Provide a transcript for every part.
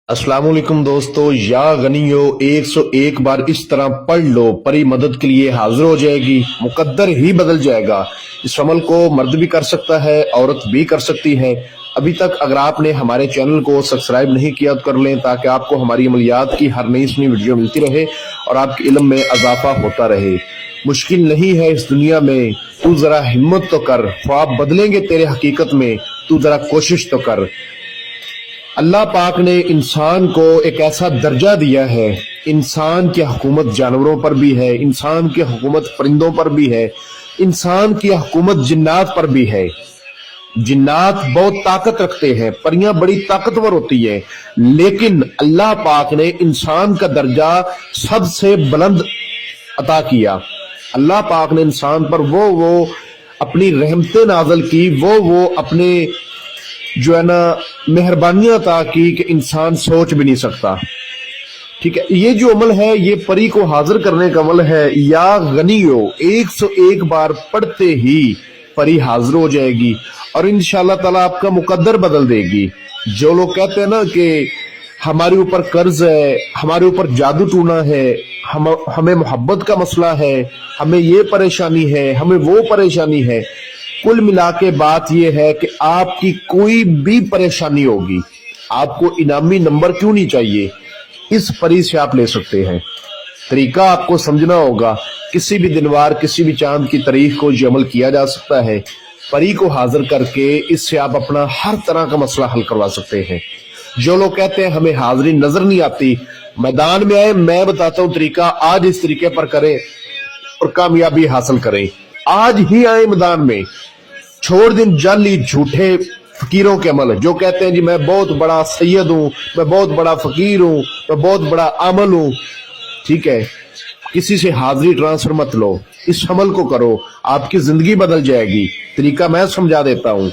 अस्सलाम वालेकुम दोस्तों, या गनियो 101 बार इस तरह पढ़ लो, परी मदद के लिए हाजिर हो जाएगी, मुकद्दर ही बदल जाएगा। इस अमल को मर्द भी कर सकता है, औरत भी कर सकती है। अभी तक अगर आपने हमारे चैनल को सब्सक्राइब नहीं किया तो कर लें, ताकि आपको हमारी अमलियात की हर नई सुनी वीडियो मिलती रहे और आपके इल्म में इजाफा होता रहे। मुश्किल नहीं है इस दुनिया में, तू जरा हिम्मत तो कर, ख्वाब बदलेंगे तेरे हकीकत में, तू जरा कोशिश तो कर। अल्लाह पाक ने इंसान को एक ऐसा दर्जा दिया है, इंसान की हुकूमत जानवरों पर भी है, इंसान की हुकूमत परिंदों पर भी है, इंसान की हुकूमत जिन्नात पर भी है। जिन्नात बहुत ताकत रखते हैं, परियां बड़ी ताकतवर होती है, लेकिन अल्लाह पाक ने इंसान का दर्जा सबसे बुलंद अता किया। अल्लाह पाक ने इंसान पर वो अपनी रहमतें नाज़िल की, वो अपने जो है ना मेहरबानियां अता की कि इंसान सोच भी नहीं सकता। ठीक है, ये जो अमल है ये परी को हाजिर करने का अमल है। या गनियो 101 बार पढ़ते ही परी हाजिर हो जाएगी और इंशाअल्लाह ताला आपका मुकद्दर बदल देगी। जो लोग कहते हैं ना कि हमारे ऊपर कर्ज है, हमारे ऊपर जादू टूना है, हमें मोहब्बत का मसला है, हमें ये परेशानी है, हमें वो परेशानी है, कुल मिला के बात यह है कि आपकी कोई भी परेशानी होगी, आपको इनामी नंबर क्यों नहीं चाहिए, इस परी से आप ले सकते हैं। तरीका आपको समझना होगा। किसी भी दिनवार, किसी भी चांद की तारीख को ये अमल किया जा सकता है। परी को हाजिर करके इससे आप अपना हर तरह का मसला हल करवा सकते हैं। जो लोग कहते हैं हमें हाजिरी नजर नहीं आती, मैदान में आए, मैं बताता हूं तरीका, आज इस तरीके पर करें और कामयाबी हासिल करें। आज ही आए मैदान में, छोड़ दिन जाली झूठे फकीरों के अमल, जो कहते हैं जी मैं बहुत बड़ा सैयद हूं, मैं बहुत बड़ा फकीर हूं, मैं बहुत बड़ा अमल हूं। ठीक है, किसी से हाजिरी ट्रांसफर मत लो, इस अमल को करो, आपकी जिंदगी बदल जाएगी। तरीका मैं समझा देता हूं।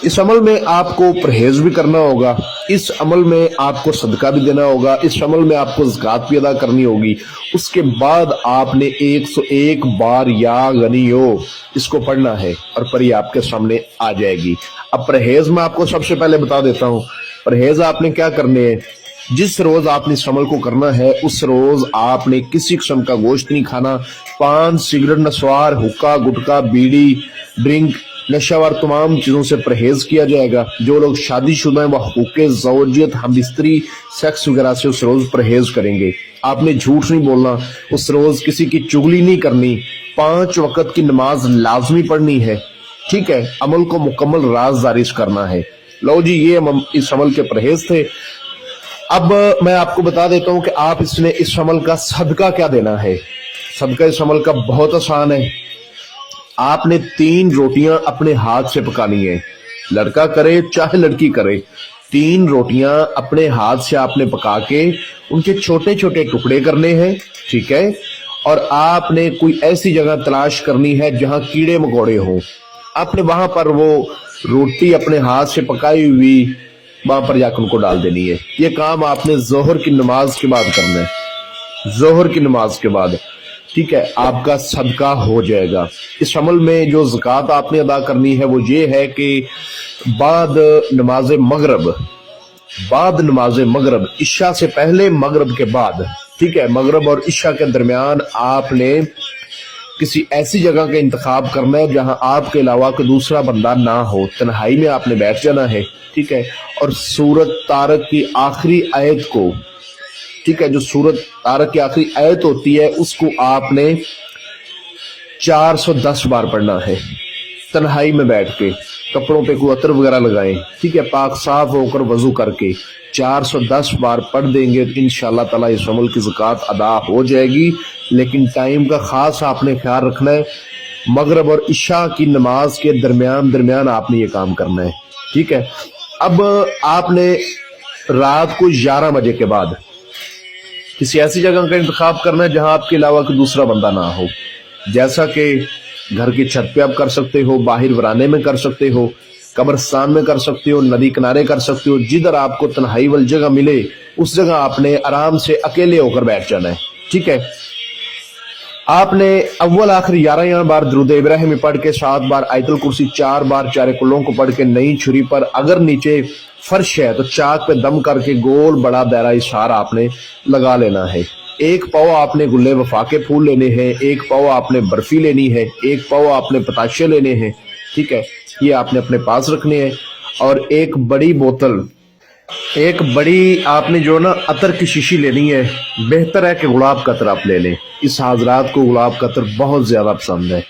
इस अमल में आपको परहेज भी करना होगा, इस अमल में आपको सदका भी देना होगा, इस अमल में आपको ज़कात भी अदा करनी होगी। उसके बाद आपने 101 बार या गनियो इसको पढ़ना है और परी आपके सामने आ जाएगी। अब परहेज मैं आपको सबसे पहले बता देता हूं। परहेज आपने क्या करने हैं, जिस रोज आपने इस अमल को करना है उस रोज आपने किसी किस्म का गोश्त नहीं खाना। पान, सिगरेट, नस्वार, हुक्का, गुटखा, बीड़ी, ड्रिंक, नशावर तमाम चीजों से परहेज किया जाएगा। जो लोग शादीशुदा हैं वह हुक्के, ज़ौजियत, हमबिस्तरी, सेक्स वगैरह से उस रोज परहेज करेंगे। आपने झूठ नहीं बोलना, उस रोज किसी की चुगली नहीं करनी, 5 वक्त की नमाज लाजमी पढ़नी है। ठीक है, अमल को मुकम्मल राज़दारी करना है। लो जी, ये इस अमल के परहेज थे। अब मैं आपको बता देता हूं कि आप इसने इस अमल का सदका क्या देना है। सदका इस अमल का बहुत आसान है। आपने 3 रोटियां अपने हाथ से पकानी है, लड़का करे चाहे लड़की करे। 3 रोटियां अपने हाथ से आपने पका के उनके छोटे छोटे टुकड़े करने हैं। ठीक है, और आपने कोई ऐसी जगह तलाश करनी है जहां कीड़े मकोड़े हों। आपने वहां पर वो रोटी अपने हाथ से पकाई हुई वहां पर जाकर उनको डाल देनी है। ये काम आपने जोहर की नमाज के बाद करना है, जोहर की नमाज के बाद। ठीक है, आपका सदका हो जाएगा। इस अमल में जो ज़कात आपने अदा करनी है वो ये है कि बाद नमाज मगरब, इशा से पहले, मगरब के बाद। ठीक है, मगरब और इशा के दरमियान आपने किसी ऐसी जगह का इंतखाब करना है जहां आपके अलावा कोई दूसरा बंदा ना हो। तन्हाई में आपने बैठ जाना है। ठीक है, और सूरत तारक की आखिरी आयत को, ठीक है, जो सूरत तारक की आखिरी आयत होती है उसको आपने 410 बार पढ़ना है। तन्हाई में बैठ के, कपड़ों पे कोई अतर वगैरह लगाएं। ठीक है, पाक साफ होकर वजू करके 410 बार पढ़ देंगे तो इंशाअल्लाह ताला इस अमल की ज़कात अदा हो जाएगी। लेकिन टाइम का खास आपने ख्याल रखना है, मगरब और इशा की नमाज के दरमियान आपने ये काम करना है। ठीक है, अब आपने रात को 11 बजे के बाद किसी ऐसी जगह का इंतखाब करना है जहां आपके अलावा कोई दूसरा बंदा ना हो। जैसा कि घर की छत पे आप कर सकते हो, बाहर वराने में कर सकते हो, कब्रिस्तान में कर सकते हो, नदी किनारे कर सकते हो। जिधर आपको तन्हाई वाली जगह मिले उस जगह आपने आराम से अकेले होकर बैठ जाना है। ठीक है, आपने अव्वल आखिर 11 बार दुरूद इब्राहिमी पढ़ के 7 बार आयतुल कुर्सी, 4 बार चार कुल्लों को पढ़ के नई छुरी पर अगर नीचे फर्श है तो चाक पे दम करके गोल बड़ा दायरा इशार आपने लगा लेना है। एक पाव आपने गुल्ले वफा के फूल लेने हैं, एक पाव आपने बर्फी लेनी है, एक पाव आपने पताशे लेने हैं, ठीक है, ये आपने अपने पास रखने हैं। और एक बड़ी बोतल, एक बड़ी आपने जो ना अतर की शीशी लेनी है। बेहतर है कि गुलाब का अतर आप ले लें, इस हाजरात को गुलाब का अतर बहुत ज्यादा पसंद है।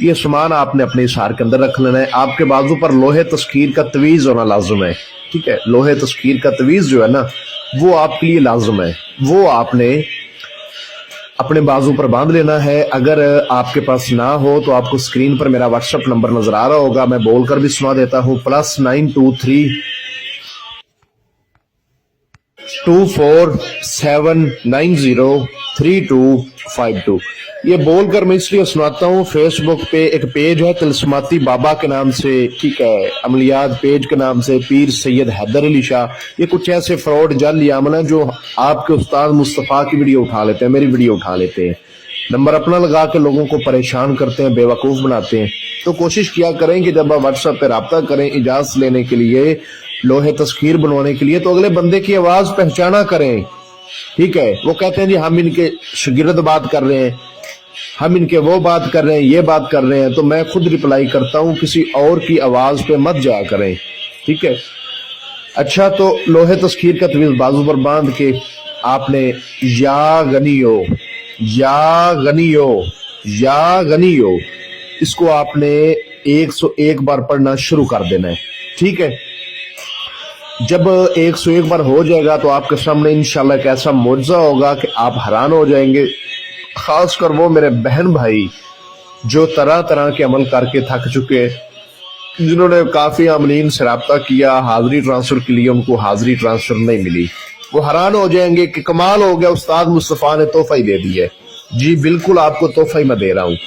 ये सामान आपने अपने इशार के अंदर रख लेना है। आपके बाजू पर लोहे तस्कीर का तवीज होना लाजुम है, ठीक है, लोहे तस्कीर का तवीज जो है ना वो आपके लिए लाजुम है, वो आपने अपने बाजू पर बांध लेना है। अगर आपके पास ना हो तो आपको स्क्रीन पर मेरा व्हाट्सएप नंबर नजर आ रहा होगा, मैं बोलकर भी सुना देता हूँ, +923 24790325 ये बोलकर मैं इसलिए सुनाता हूँ। फेसबुक पे एक पेज है तिलस्माती बाबा के नाम से, ठीक है, अमलियात पेज के नाम से, पीर सैयद हैदर अली शाह। ये कुछ ऐसे फ्रॉड जाली अमल है जो आपके उस्ताद मुस्तफ़ा की वीडियो उठा लेते हैं, मेरी वीडियो उठा लेते हैं, नंबर अपना लगा के लोगों को परेशान करते हैं, बेवकूफ बनाते हैं। तो कोशिश किया करें कि जब आप व्हाट्सएप पे राब्ता करें इजाजत लेने के लिए, लोहे तस्खीर बनवाने के लिए, तो अगले बंदे की आवाज पहचाना करें, ठीक है। वो कहते हैं जी हम इनके शागिर्द बात कर रहे हैं, हम इनके वो बात कर रहे हैं, ये बात कर रहे हैं, तो मैं खुद रिप्लाई करता हूं किसी और की आवाज पे मत जाया करें, ठीक है। अच्छा, तो लोहे तस्खीर का तवीज बाजू पर बांध के आपने या गनियो, या गनियो, या गनियो, इसको आपने 101 बार पढ़ना शुरू कर देना है, ठीक है। जब 101 बार हो जाएगा तो आपके सामने इंशाल्लाह एक ऐसा मुआवजा होगा कि आप हैरान हो जाएंगे। खासकर वो मेरे बहन भाई जो तरह तरह के अमल करके थक चुके, जिन्होंने काफी अमलीन से राब्ता किया हाजिरी ट्रांसफर के लिए, उनको हाजिरी ट्रांसफर नहीं मिली, वो हैरान हो जाएंगे कि कमाल हो गया, उस्ताद मुस्तफा ने तोहफा ही दे दिया। जी बिल्कुल, आपको तोहफा ही मैं दे रहा हूँ।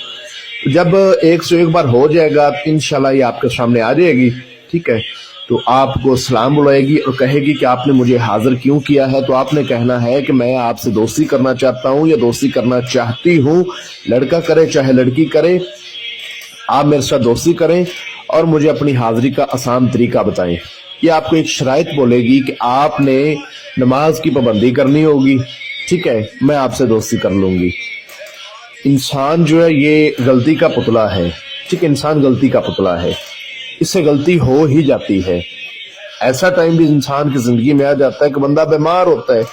जब 101 बार हो जाएगा तो इंशाल्लाह ये आपके सामने आ जाएगी, ठीक है। तो आपको सलाम बुलाएगी और कहेगी कि आपने मुझे हाजिर क्यों किया है। तो आपने कहना है कि मैं आपसे दोस्ती करना चाहता हूं या दोस्ती करना चाहती हूं, लड़का करे चाहे लड़की करे, आप मेरे साथ दोस्ती करें और मुझे अपनी हाजिरी का आसान तरीका बताएं। ये आपको एक शराइत बोलेगी कि आपने नमाज की पाबंदी करनी होगी, ठीक है, मैं आपसे दोस्ती कर लूंगी। इंसान जो है ये गलती का पुतला है, ठीक है, इंसान गलती का पुतला है, इससे गलती हो ही जाती है। ऐसा टाइम भी इंसान की जिंदगी में आ जाता है कि बंदा बीमार होता है,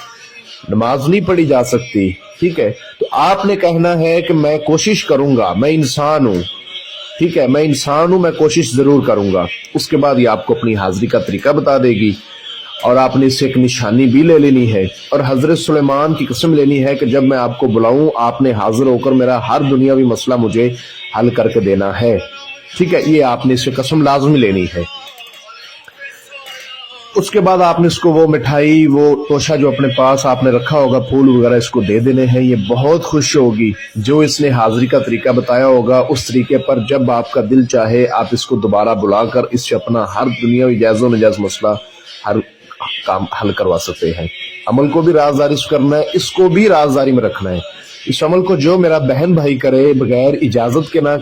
नमाज नहीं पढ़ी जा सकती, ठीक है। तो आपने कहना है कि मैं कोशिश करूंगा, मैं इंसान हूं, ठीक है, मैं इंसान हूं, मैं कोशिश जरूर करूंगा। उसके बाद ये आपको अपनी हाजिरी का तरीका बता देगी और आपने इससे एक निशानी भी ले लेनी है और हजरत सुलेमान की कसम लेनी है कि जब मैं आपको बुलाऊं आपने हाजिर होकर मेरा हर दुनियावी मसला मुझे हल करके देना है, ठीक है। ये आपने इससे कसम लाजमी लेनी है। उसके बाद आपने इसको वो मिठाई, वो तोशा जो अपने पास आपने रखा होगा, फूल वगैरह इसको दे देने हैं। ये बहुत खुश होगी, जो इसने हाजिरी का तरीका बताया होगा उस तरीके पर जब आपका दिल चाहे आप इसको दोबारा बुलाकर इससे अपना हर दुनियावी जायज़ व नाजायज़ मसला हर काम हल करवा सकते हैं। अमल को भी राजदारी से करना है, इसको भी राजदारी में रखना है। इस अमल को जो मेरा बहन भाई करे बगैर इजाजत के ना